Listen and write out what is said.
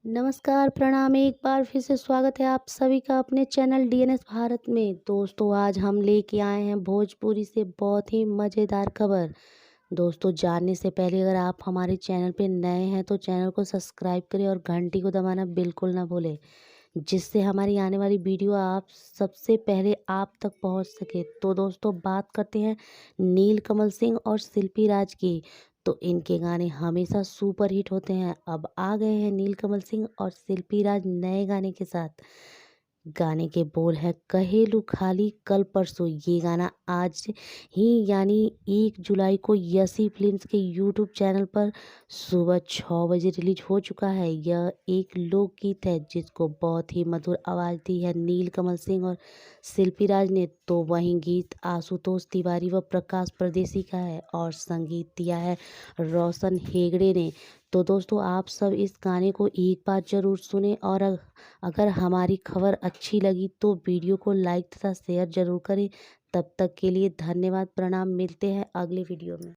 नमस्कार, प्रणाम। एक बार फिर से स्वागत है आप सभी का अपने चैनल डीएनएस भारत में। दोस्तों, आज हम लेके आए हैं भोजपुरी से बहुत ही मज़ेदार खबर। दोस्तों, जानने से पहले अगर आप हमारे चैनल पे नए हैं तो चैनल को सब्सक्राइब करें और घंटी को दबाना बिल्कुल ना भूलें, जिससे हमारी आने वाली वीडियो आप सबसे पहले आप तक पहुंच सके। तो दोस्तों, बात करते हैं नीलकमल सिंह और शिल्पी राज की। तो इनके गाने हमेशा सुपर हिट होते हैं। अब आ गए हैं नीलकमल सिंह और शिल्पी राज नए गाने के साथ। गाने के बोल हैं कहेलू खाली कल परसों। ये गाना आज ही यानी 1 जुलाई को यसी फिल्म्स के यूट्यूब चैनल पर सुबह 6 बजे रिलीज हो चुका है। यह एक लोकगीत है जिसको बहुत ही मधुर आवाज़ दी है नीलकमल सिंह और शिल्पी राज ने। तो वहीं गीत आशुतोष तिवारी व प्रकाश परदेसी का है और संगीत दिया है रोशन हेगड़े ने। तो दोस्तों, आप सब इस गाने को एक बार ज़रूर सुने और अगर हमारी खबर अच्छी लगी तो वीडियो को लाइक तथा शेयर ज़रूर करें। तब तक के लिए धन्यवाद, प्रणाम। मिलते हैं अगले वीडियो में।